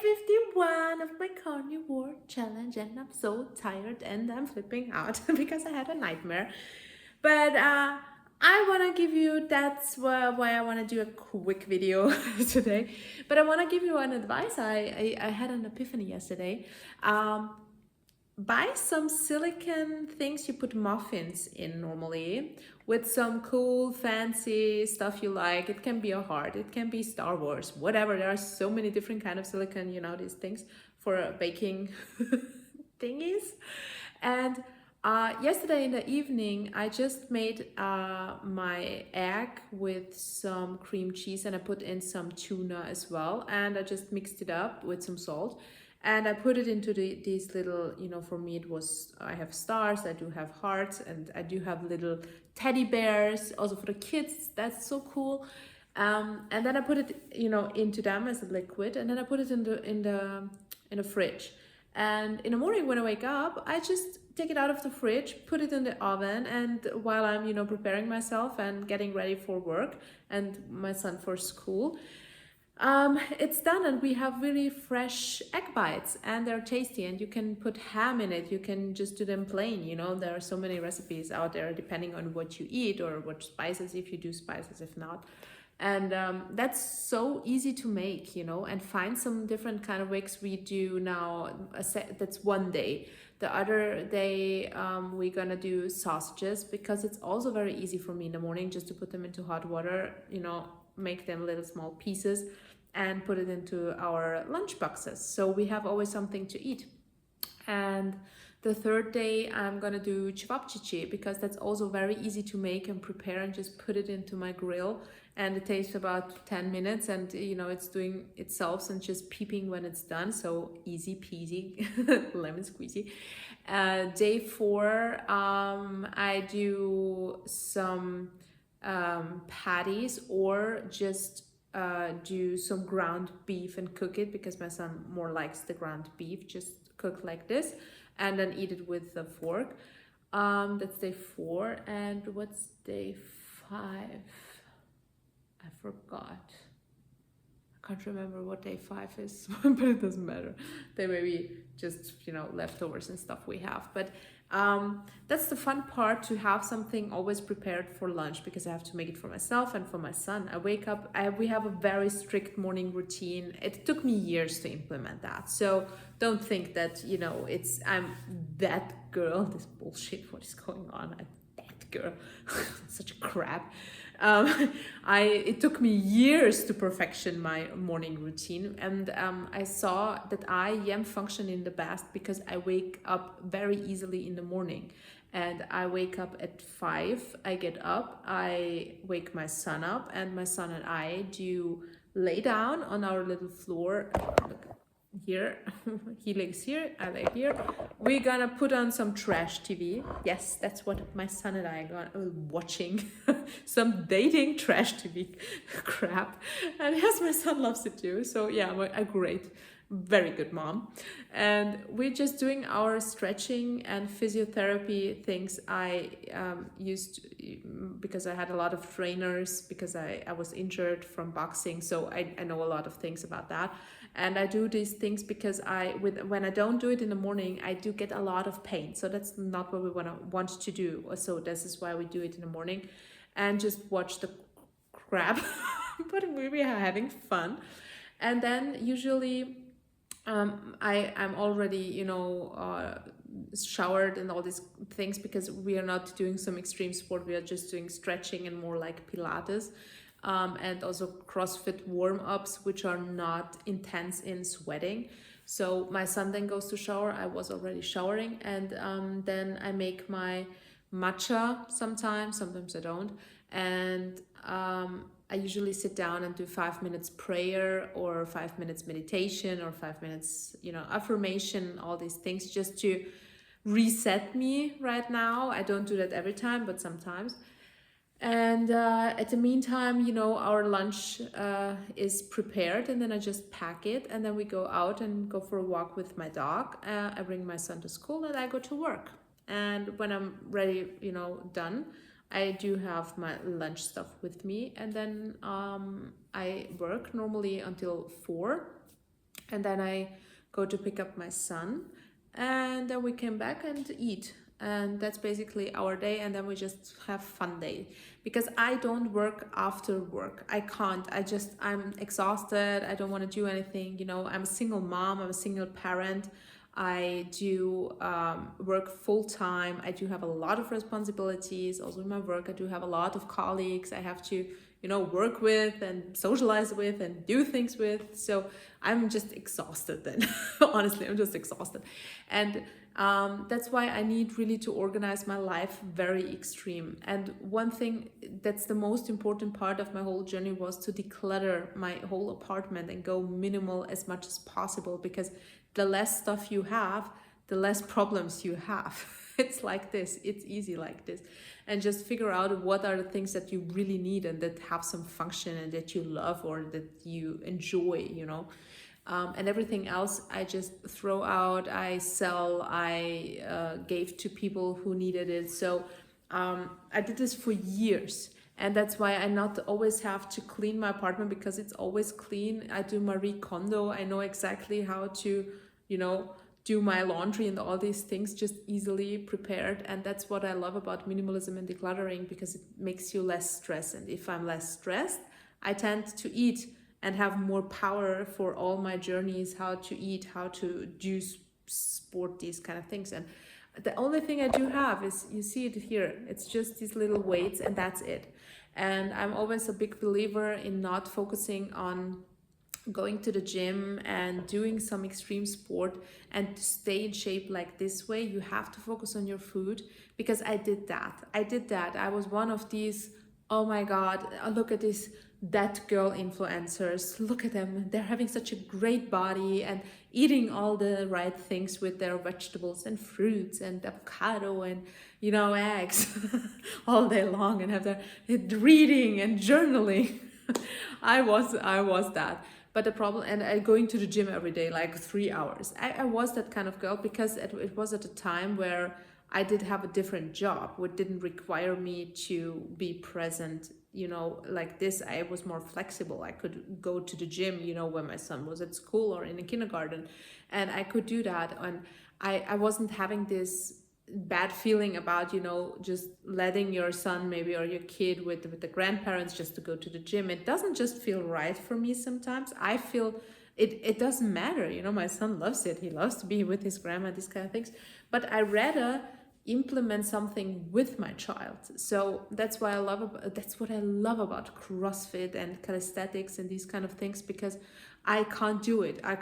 51 of my carnivore challenge, and I'm so tired and I'm flipping out because I had a nightmare. But I want to give you, that's why I want to do a quick video today. But I want to give you an advice. I had an epiphany yesterday. Buy some silicone things you put muffins in normally with some cool fancy stuff you like. It can be a heart, it can be Star Wars, whatever. There are so many different kind of silicone, these things for baking thingies. And yesterday in the evening I just made my egg with some cream cheese, and I put in some tuna as well, and I just mixed it up with some salt. And I put it into these little, for me it was, I have stars, I do have hearts, and I do have little teddy bears, also for the kids. That's so cool. And then I put it, into them as a liquid, and then I put it in the fridge. And in the morning when I wake up, I just take it out of the fridge, put it in the oven, and while I'm, preparing myself and getting ready for work and my son for school, it's done, and we have really fresh egg bites, and they're tasty, and you can put ham in it. You can just do them plain. There are so many recipes out there depending on what you eat or what spices, if you do spices, if not. And that's so easy to make, and find some different kind of wigs. We do now that's one day. The other day we're gonna do sausages, because it's also very easy for me in the morning just to put them into hot water, make them little small pieces and put it into our lunch boxes, so we have always something to eat. And the third day I'm gonna do cevapcici, because that's also very easy to make and prepare, and just put it into my grill, and it takes about 10 minutes, and it's doing itself and just peeping when it's done, so easy peasy. Lemon squeezy. Day 4 I do some patties, or just do some ground beef and cook it, because my son more likes the ground beef, just cook like this, and then eat it with a fork. That's day 4. And what's day 5? I forgot. I can't remember what day 5 is, but it doesn't matter. They may be just, leftovers and stuff we have. But that's the fun part, to have something always prepared for lunch, because I have to make it for myself and for my son. I wake up, we have a very strict morning routine. It took me years to implement that. So don't think that, I'm that girl. This bullshit, what is going on? I'm that girl. Such a crap. It took me years to perfection my morning routine, and I saw that I am functioning the best because I wake up very easily in the morning. And I wake up at 5, I get up, I wake my son up, and my son and I do lay down on our little floor. Look, here. He lays here, I lay here. We're gonna put on some trash TV. Yes, that's what my son and I are watching. Some dating trash TV crap. And yes, my son loves it too. So yeah, I'm a great, very good mom. And we're just doing our stretching and physiotherapy things. I used, because I had a lot of trainers, because I was injured from boxing, so I know a lot of things about that. And I do these things because when I don't do it in the morning, I do get a lot of pain. So that's not what we want to do. So this is why we do it in the morning, and just watch the crap. But we are having fun. And then usually I'm already, showered and all these things, because we are not doing some extreme sport. We are just doing stretching and more like Pilates. And also CrossFit warm-ups, which are not intense in sweating. So my son then goes to shower. I was already showering, and then I make my matcha sometimes I don't. And I usually sit down and do 5 minutes prayer, or 5 minutes meditation, or 5 minutes, affirmation, all these things, just to reset me right now. I don't do that every time, but sometimes. And at the meantime, our lunch is prepared, and then I just pack it, and then we go out and go for a walk with my dog. I bring my son to school, and I go to work. And when I'm ready, done, I do have my lunch stuff with me, and then I work normally until 4. And then I go to pick up my son, and then we came back and eat. And that's basically our day, and then we just have fun day. Because I don't work after work. I can't. I'm exhausted. I don't want to do anything. I'm a single mom, I'm a single parent. I do work full time. I do have a lot of responsibilities. Also in my work, I do have a lot of colleagues I have to, work with and socialize with and do things with. So I'm just exhausted then. Honestly, I'm just exhausted. And that's why I need really to organize my life very extreme. And one thing that's the most important part of my whole journey was to declutter my whole apartment and go minimal as much as possible, because the less stuff you have, the less problems you have. It's like this, it's easy like this. And just figure out what are the things that you really need and that have some function and that you love or that you enjoy. And everything else I just throw out, I sell, I gave to people who needed it. So I did this for years. And that's why I not always have to clean my apartment, because it's always clean. I do Marie Kondo. I know exactly how to, do my laundry and all these things just easily prepared. And that's what I love about minimalism and decluttering, because it makes you less stressed. And if I'm less stressed, I tend to eat and have more power for all my journeys, how to eat, how to do sport, these kind of things. And the only thing I do have is, you see it here, it's just these little weights, and that's it. And I'm always a big believer in not focusing on going to the gym and doing some extreme sport and to stay in shape like this way. You have to focus on your food, because I did that. I was one of these, oh my god, look at this that girl influencers, look at them, they're having such a great body and eating all the right things with their vegetables and fruits and avocado and eggs all day long, and have their reading and journaling. I was that. But the problem, and I going to the gym every day, like 3 hours. I was that kind of girl, because it was at a time where I did have a different job, which didn't require me to be present, like this. I was more flexible. I could go to the gym, when my son was at school or in a kindergarten, and I could do that. And I wasn't having this bad feeling about, just letting your son maybe, or your kid with the grandparents just to go to the gym. It doesn't just feel right for me sometimes. I feel it doesn't matter. My son loves it. He loves to be with his grandma, these kind of things. But I rather implement something with my child. So that's what I love about CrossFit and calisthenics and these kind of things, because I can't do it. I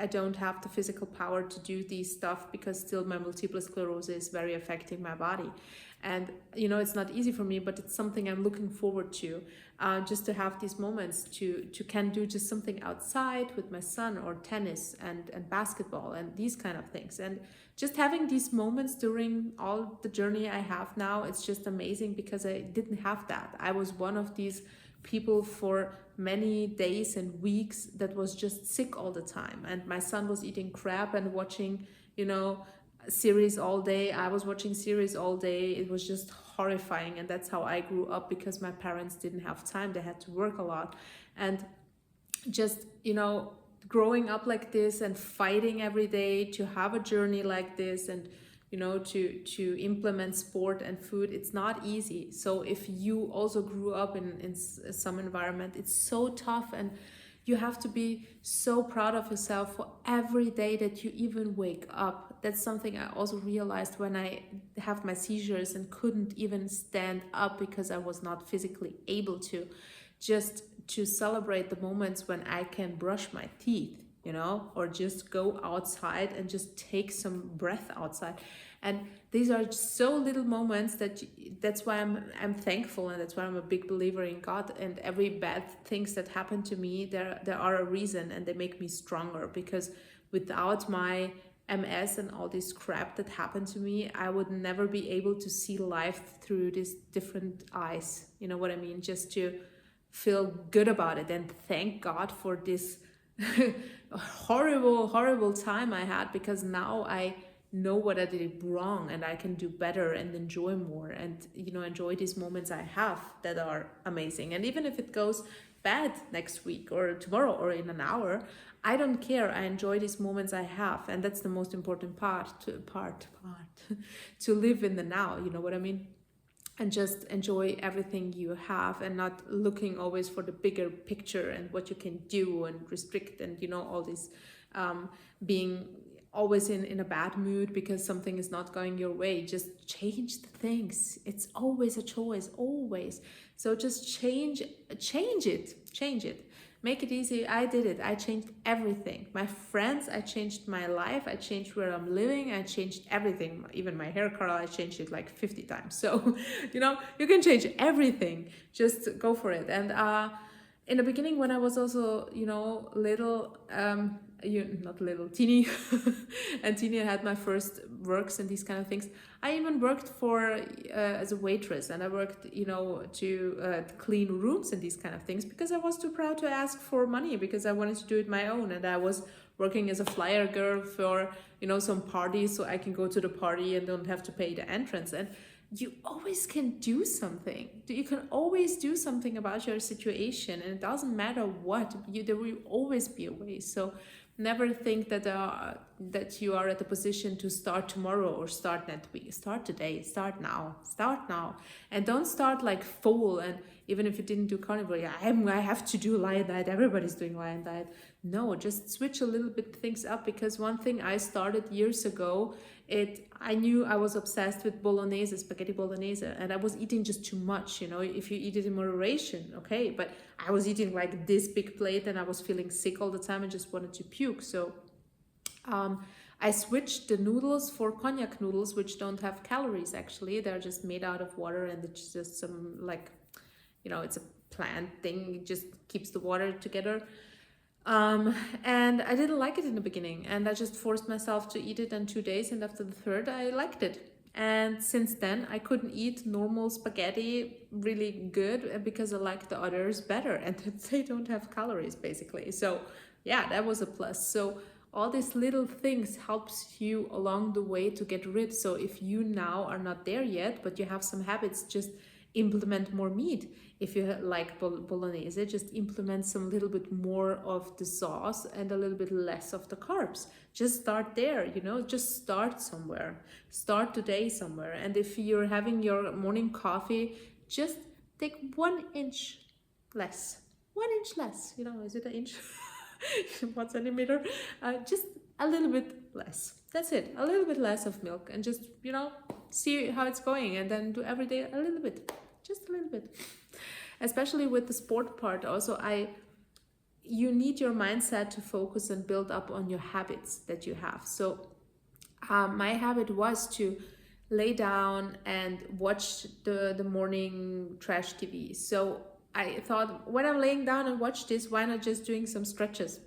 don't have the physical power to do these stuff, because still my multiple sclerosis is very affecting my body. And it's not easy for me, but it's something I'm looking forward to, just to have these moments to can do just something outside with my son, or tennis and basketball and these kind of things. And just having these moments during all the journey I have now, it's just amazing, because I didn't have that. I was one of these people for many days and weeks that was just sick all the time, and my son was eating crap and watching series all day. I was watching series all day. It was just horrifying. And that's how I grew up, because my parents didn't have time. They had to work a lot. And just growing up like this and fighting every day to have a journey like this, and to implement sport and food, it's not easy. So if you also grew up in some environment, it's so tough, and you have to be so proud of yourself for every day that you even wake up. That's something I also realized when I have my seizures and couldn't even stand up because I was not physically able to. Just to celebrate the moments when I can brush my teeth, or just go outside and just take some breath outside. And these are so little moments that's why I'm thankful, and that's why I'm a big believer in God. And every bad things that happen to me, there are a reason, and they make me stronger, because without my MS and all this crap that happened to me, I would never be able to see life through these different eyes. You know what I mean? Just to feel good about it and thank God for this horrible time I had, because now I know what I did wrong, and I can do better and enjoy more, and enjoy these moments I have that are amazing. And even if it goes bad next week or tomorrow or in an hour. I don't care. I enjoy these moments I have, and that's the most important part to live in the now. You know what I mean? And just enjoy everything you have, and not looking always for the bigger picture and what you can do and restrict, and all this being always in a bad mood because something is not going your way. Just change the things. It's always a choice, always. So just change it, make it easy. I did it. I changed everything. My friends, I changed my life, I changed where I'm living, I changed everything. Even my hair color, I changed it like 50 times. So you can change everything. Just go for it. And in the beginning, when I was also little, not little, teeny, and teeny, I had my first works and these kind of things. I even worked for as a waitress, and I worked to clean rooms and these kind of things, because I was too proud to ask for money, because I wanted to do it my own. And I was working as a flyer girl for some parties, so I can go to the party and don't have to pay the entrance. And you always can do something. You can always do something about your situation, and it doesn't matter what. There will always be a way. So never think that you are at the position to start tomorrow or start next week. Start today. Start now. And don't start like full. And even if you didn't do carnivore, I have to do lion diet. Everybody's doing lion diet. No, just switch a little bit things up. Because one thing I started years ago, I knew I was obsessed with bolognese, spaghetti bolognese, and I was eating just too much. If you eat it in moderation, okay, but I was eating like this big plate, and I was feeling sick all the time and just wanted to puke. So I switched the noodles for cognac noodles, which don't have calories. Actually, they're just made out of water, and it's just some it's a plant thing. It just keeps the water together. And I didn't like it in the beginning, and I just forced myself to eat it in 2 days, and after the third I liked it. And since then I couldn't eat normal spaghetti really good, because I like the others better, and they don't have calories basically. So yeah, that was a plus. So all these little things helps you along the way to get rid. So if you now are not there yet, but you have some habits, just implement more meat. If you like bolognese, just implement some little bit more of the sauce and a little bit less of the carbs. Just start there, just start somewhere. Start today somewhere. And if you're having your morning coffee, just take 1 inch less. 1 inch less, is it an inch? 1 centimeter? Just a little bit less. That's it. A little bit less of milk, and just, see how it's going, and then do every day a little bit. Just a little bit. Especially with the sport part also, you need your mindset to focus and build up on your habits that you have. So my habit was to lay down and watch the morning trash TV. So I thought, when I'm laying down and watch this, why not just doing some stretches?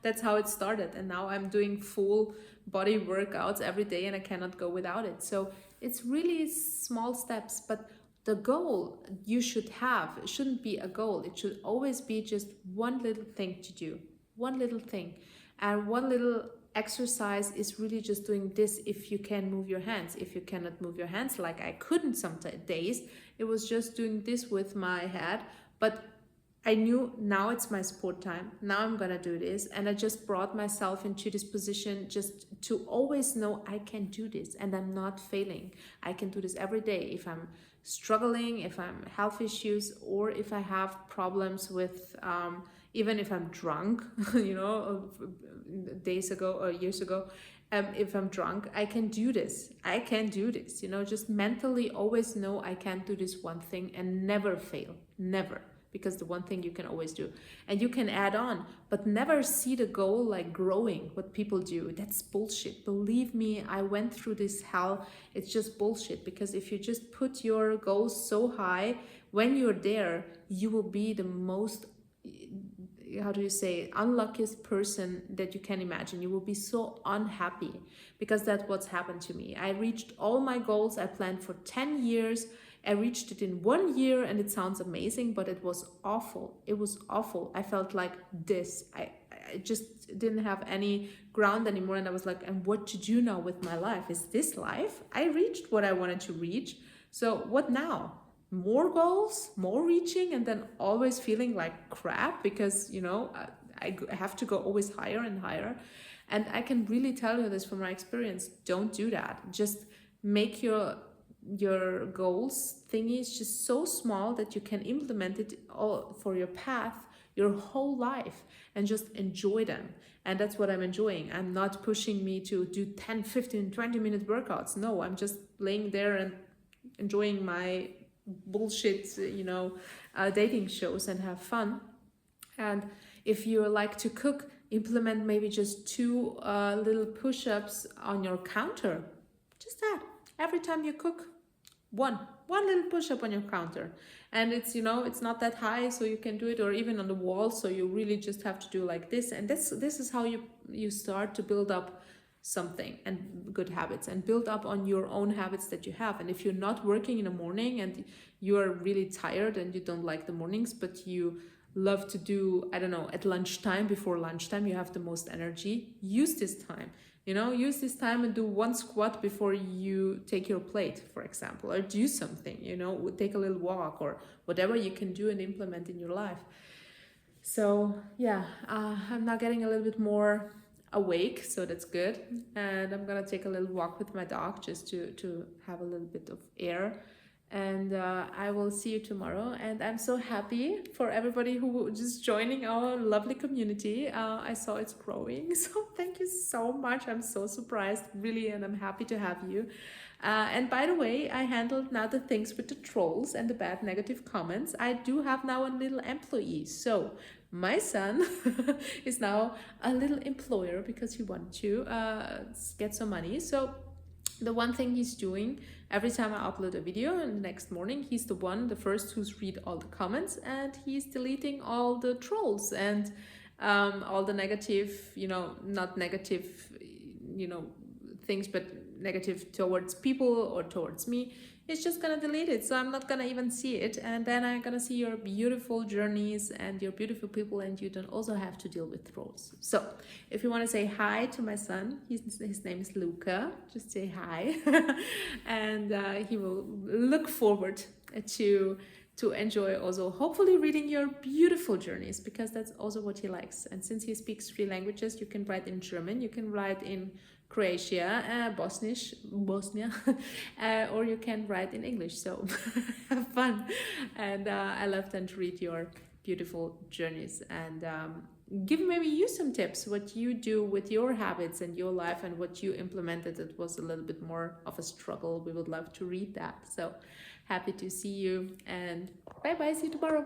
That's how it started. And now I'm doing full body workouts every day, and I cannot go without it. So it's really small steps, but the goal you should have shouldn't be a goal. It should always be just one little thing to do, one little thing. And one little exercise is really just doing this if you can move your hands. If you cannot move your hands, like I couldn't some days, it was just doing this with my head. But I knew now it's my sport time. Now I'm gonna do this. And I just brought myself into this position just to always know I can do this and I'm not failing. I can do this every day. If I'm struggling, if I'm health issues, or if I have problems with, even if I'm drunk, days ago or years ago, if I'm drunk, I can do this. I can do this, just mentally always know I can do this one thing and never fail, never. Because the one thing you can always do, and you can add on, but never see the goal like growing, what people do. That's bullshit. Believe me, I went through this hell. It's just bullshit, because if you just put your goals so high, when you're there, you will be the most, unluckiest person that you can imagine. You will be so unhappy, because that's what's happened to me. I reached all my goals. I planned for 10 years. I reached it in 1 year, and it sounds amazing, but it was awful. It was awful. I felt like this. I just didn't have any ground anymore, and I was like, and what to do now with my life? Is this life? I reached what I wanted to reach. So what now? more goals, more reaching, and then always feeling like crap because, I have to go always higher and higher. And I can really tell you this from my experience. Don't do that. Just make your goals thingies just so small that you can implement it all for your path your whole life and just enjoy them. And that's what I'm enjoying. I'm not pushing me to do 10, 15, 20-minute workouts. No, I'm just laying there and enjoying my bullshit, dating shows and have fun. And if you like to cook, implement maybe just two little push-ups on your counter. Just that. Every time you cook, one little push-up on your counter. And it's, it's not that high, so you can do it, or even on the wall, so you really just have to do like this. And this is how you start to build up something and good habits, and build up on your own habits that you have. And if you're not working in the morning and you are really tired and you don't like the mornings, but you love to do, I don't know, at lunchtime, before lunchtime you have the most energy, use this time. Use this time and do one squat before you take your plate, for example, or do something, take a little walk or whatever you can do and implement in your life. So yeah, I'm now getting a little bit more awake, so that's good. And I'm gonna take a little walk with my dog just to have a little bit of air. And I will see you tomorrow. And I'm so happy for everybody who just joining our lovely community. I saw it's growing, so thank you so much. I'm so surprised, really, and I'm happy to have you. And by the way, I handled now the things with the trolls and the bad negative comments. I do have now a little employee. So my son is now a little employer because he wanted to get some money. So the one thing he's doing, every time I upload a video, and the next morning he's the first who's read all the comments, and he's deleting all the trolls and all the negative, not negative, things, but negative towards people or towards me. It's just gonna delete it, so I'm not gonna even see it. And then I'm gonna see your beautiful journeys and your beautiful people, and you don't also have to deal with trolls. So if you want to say hi to my son, his name is Luca, just say hi. And he will look forward to enjoy also hopefully reading your beautiful journeys, because that's also what he likes. And since he speaks 3 languages, you can write in German, you can write in Croatia, Bosnia, or you can write in English. So have fun. And I love then to read your beautiful journeys and give maybe you some tips, what you do with your habits and your life, and what you implemented that was a little bit more of a struggle. We would love to read that. So happy to see you, and bye bye, see you tomorrow.